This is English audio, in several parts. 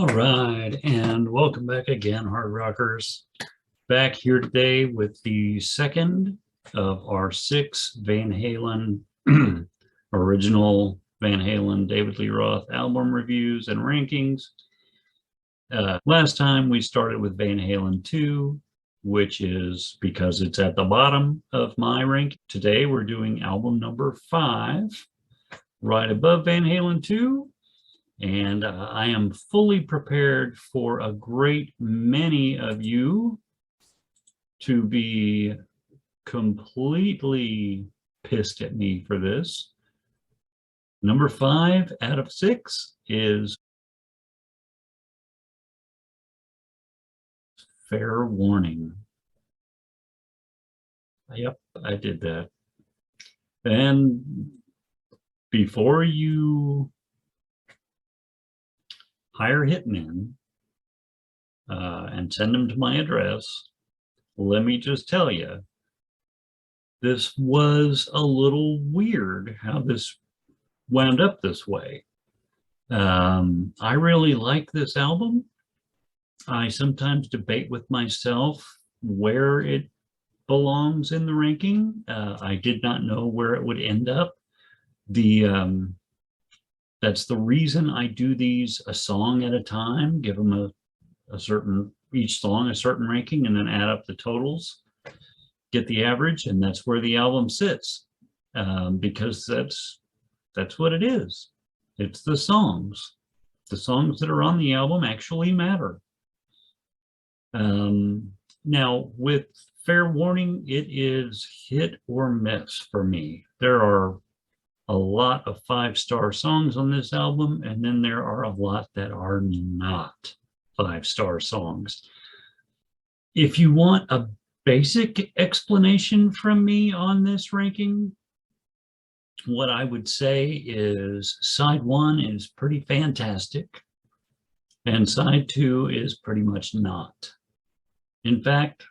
All right, and welcome back again, Hard Rockers. Back here today with the second of our 6 Van Halen original Van Halen David Lee Roth album reviews and rankings. Last time we started with Van Halen 2, which is because it's at the bottom of my rank. Today we're doing album number 5, right above Van Halen 2. And I am fully prepared for a great many of you to be completely pissed at me for this. Number 5 out of 6 is Fair Warning. Yep, I did that. And before you hire hitmen and send them to my address, let me just tell you, this was a little weird how this wound up this way. I really like this album. I sometimes debate with myself where it belongs in the ranking. I did not know where it would end up. That's the reason I do these a song at a time, give them each song a certain ranking, and then add up the totals, get the average, and that's where the album sits, because that's what it is. It's the songs. The songs that are on the album actually matter. Now, with Fair Warning, it is hit or miss for me. There are a lot of 5-star songs on this album, and then there are a lot that are not 5-star songs. If you want a basic explanation from me on this ranking, what I would say is side 1 is pretty fantastic, and side 2 is pretty much not. In fact,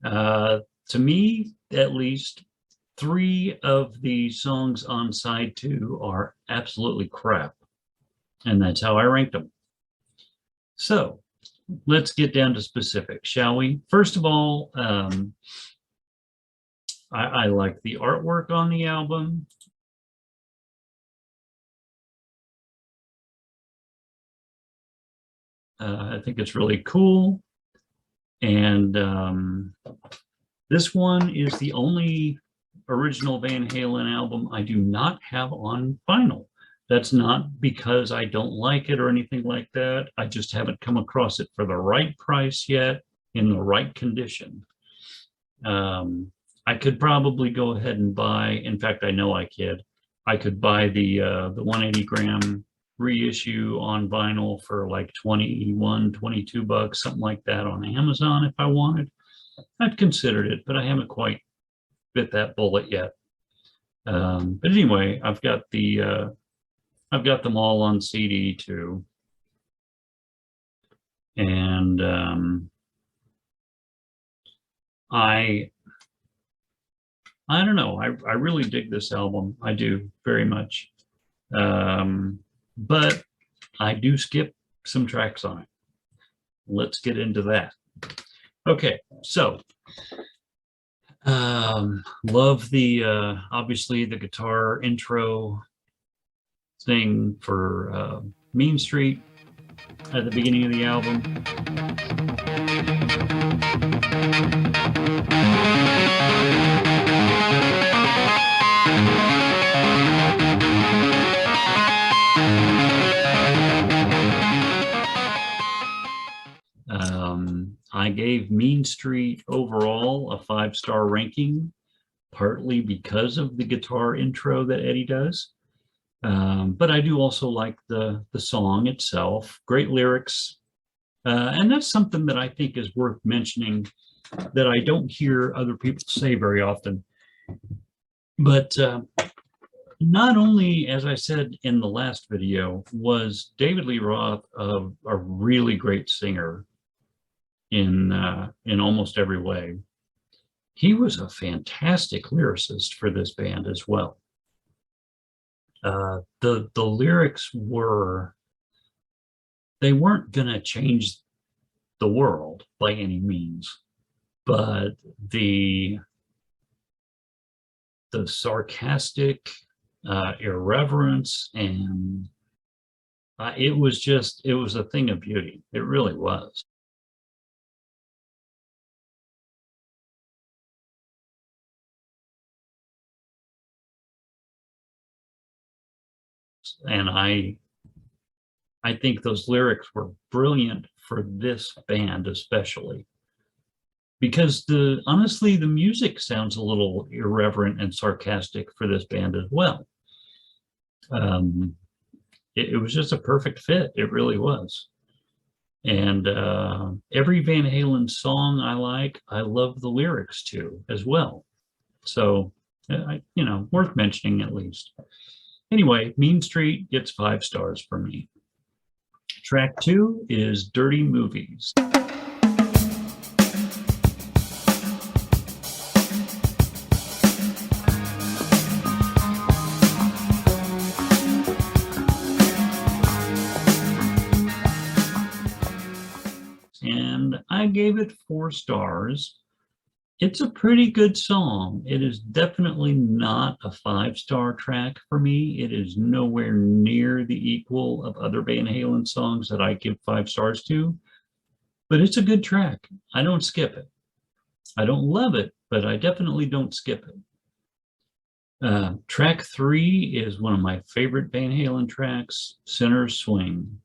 to me, at least, 3 of the songs on side 2 are absolutely crap, and that's how I ranked them. So let's get down to specifics, shall we? First of all, I like the artwork on the album. I think it's really cool, and this one is the only original Van Halen album I do not have on vinyl. That's not because I don't like it or anything like that. I just haven't come across it for the right price yet, in the right condition. I could probably go ahead and buy, in fact, I know I could buy the 180 gram reissue on vinyl for like 21, 22 bucks, something like that on Amazon if I wanted. I've considered it, but I haven't quite bit that bullet yet. But anyway, I've got them all on CD too, and I don't know. I really dig this album. I do very much, but I do skip some tracks on it. Let's get into that. Okay, so. Love the obviously the guitar intro thing for Mean Street at the beginning of the album. I gave Mean Street overall a 5-star ranking, partly because of the guitar intro that Eddie does. But I do also like the song itself, great lyrics. And that's something that I think is worth mentioning that I don't hear other people say very often. But not only, as I said in the last video, was David Lee Roth a really great singer in almost every way, he was a fantastic lyricist for this band as well. The lyrics were they weren't going to change the world by any means, but the sarcastic irreverence, and it was a thing of beauty. It really was. And I think those lyrics were brilliant for this band, especially because honestly, the music sounds a little irreverent and sarcastic for this band as well. It was just a perfect fit. It really was. And every Van Halen song I love the lyrics to as well. So, worth mentioning at least. Anyway, Mean Street gets 5 stars for me. Track 2 is Dirty Movies. And I gave it 4 stars. It's a pretty good song. It is definitely not a 5-star track for me. It is nowhere near the equal of other Van Halen songs that I give 5 stars to, but it's a good track. I don't skip it. I don't love it, but I definitely don't skip it. Track 3 is one of my favorite Van Halen tracks, Sinner's Swing.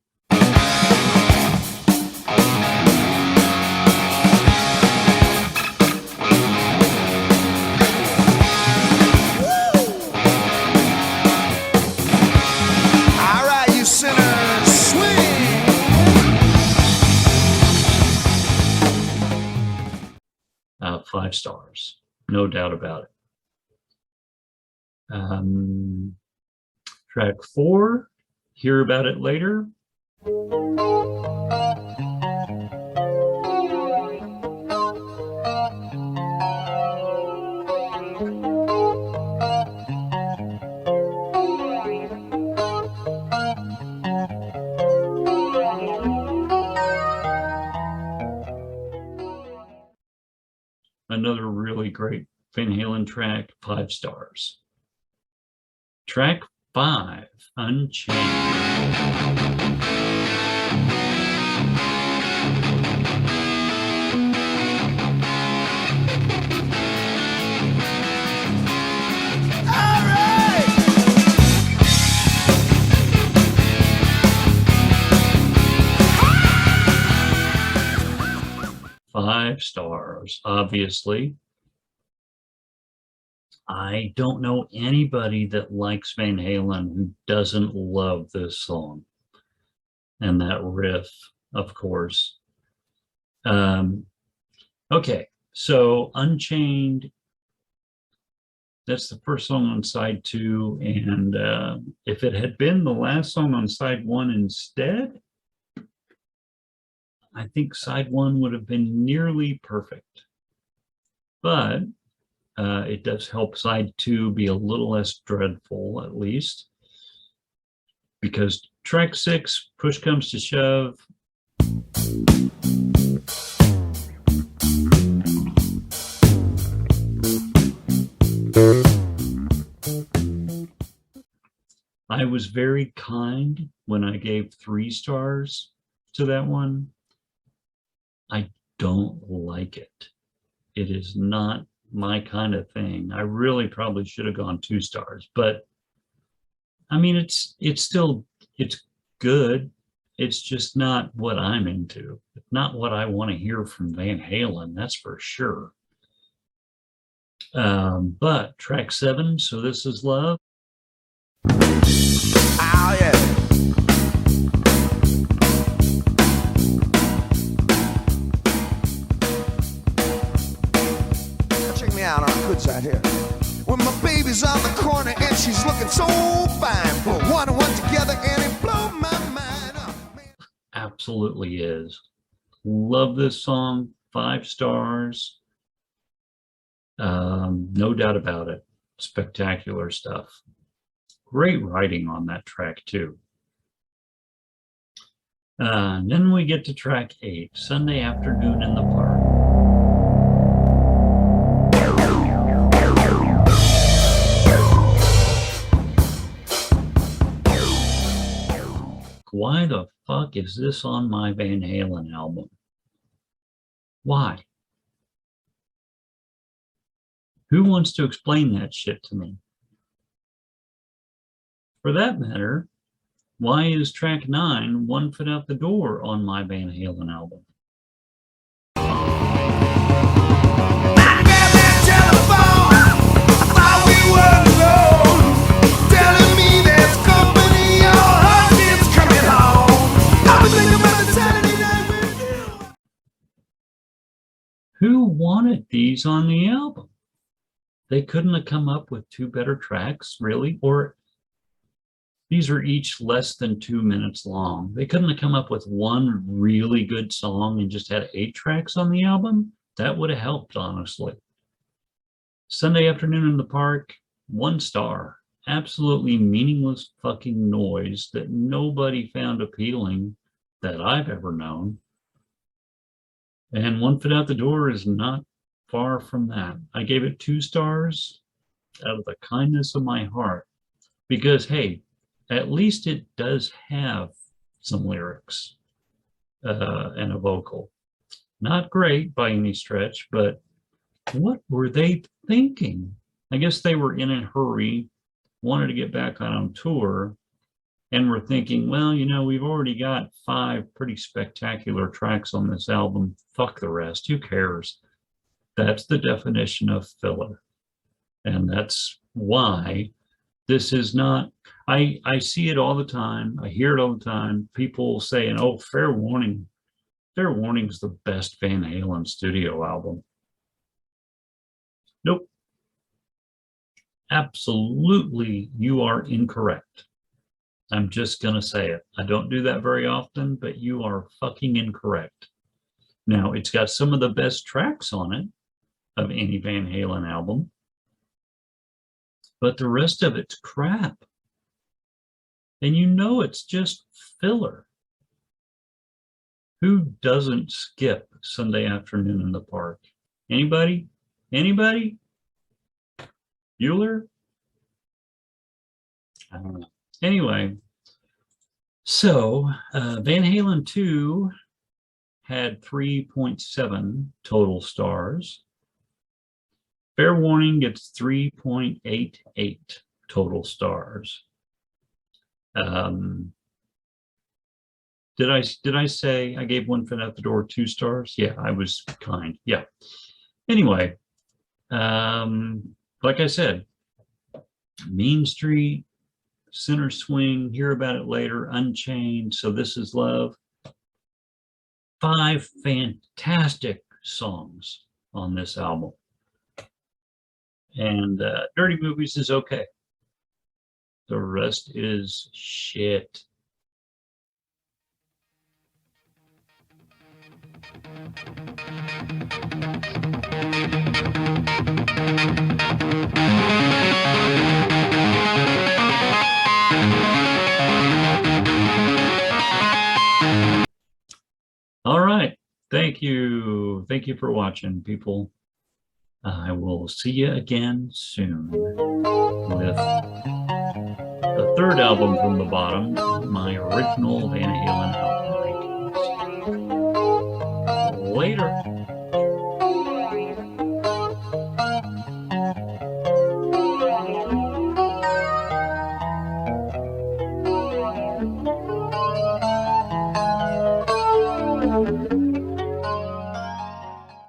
Five stars, no doubt about it. Track 4, Hear About It Later. Another really great Van Halen track, 5 stars. Track 5, Unchained. Five stars, obviously. I don't know anybody that likes Van Halen who doesn't love this song and that riff, of course. Okay, so Unchained, that's the first song on side 2, and if it had been the last song on side 1 instead, I think side 1 would have been nearly perfect. But it does help side 2 be a little less dreadful, at least, because track 6, Push Comes to Shove, I was very kind when I gave 3 stars to that one. I don't like it. It is not my kind of thing. I really probably should have gone 2 stars, but I mean, it's good. It's just not what I'm into. Not what I want to hear from Van Halen, that's for sure. But track 7, So This Is Love. Oh, yeah. Out on the good side here. When my baby's on the corner and she's looking so fine, put 1 and 1 together and it blow my mind up. Absolutely is. Love this song, 5 stars. No doubt about it. Spectacular stuff. Great writing on that track too. Then we get to track 8, Sunday Afternoon in the Park. Why the fuck is this on my Van Halen album? Why? Who wants to explain that shit to me? For that matter, why is track 9, One Foot Out the Door, on my Van Halen album? Who wanted these on the album? They couldn't have come up with 2 better tracks, really? Or these are each less than 2 minutes long. They couldn't have come up with one really good song and just had 8 tracks on the album? That would have helped, honestly. Sunday Afternoon in the Park, 1 star. Absolutely meaningless fucking noise that nobody found appealing that I've ever known. And One Foot Out the Door is not far from that. I gave it 2 stars out of the kindness of my heart because, hey, at least it does have some lyrics and a vocal. Not great by any stretch, but what were they thinking? I guess they were in a hurry, wanted to get back on tour, and were thinking, well, you know, we've already got 5 pretty spectacular tracks on this album. Fuck the rest. Who cares? That's the definition of filler. And that's why this is not, I see it all the time. I hear it all the time. People saying, oh, Fair Warning. Fair Warning's the best Van Halen studio album. Nope. Absolutely, you are incorrect. I'm just going to say it. I don't do that very often, but you are fucking incorrect. Now, it's got some of the best tracks on it of any Van Halen album, but the rest of it's crap. And you know it's just filler. Who doesn't skip Sunday Afternoon in the Park? Anybody? Anybody? Bueller? I don't know. Anyway, so Van Halen 2 had 3.7 total stars. Fair Warning gets 3.88 total stars. Did I say I gave One Foot Out the Door 2 stars? Yeah, I was kind. Yeah. Anyway, like I said, Mean Street, Center Swing, Hear About It Later, Unchained, So This Is Love. 5 fantastic songs on this album. And Dirty Movies is okay. The rest is shit. All right. Thank you. Thank you for watching, people. I will see you again soon with the 3rd album from the bottom, my original Van Halen album rankings. Later.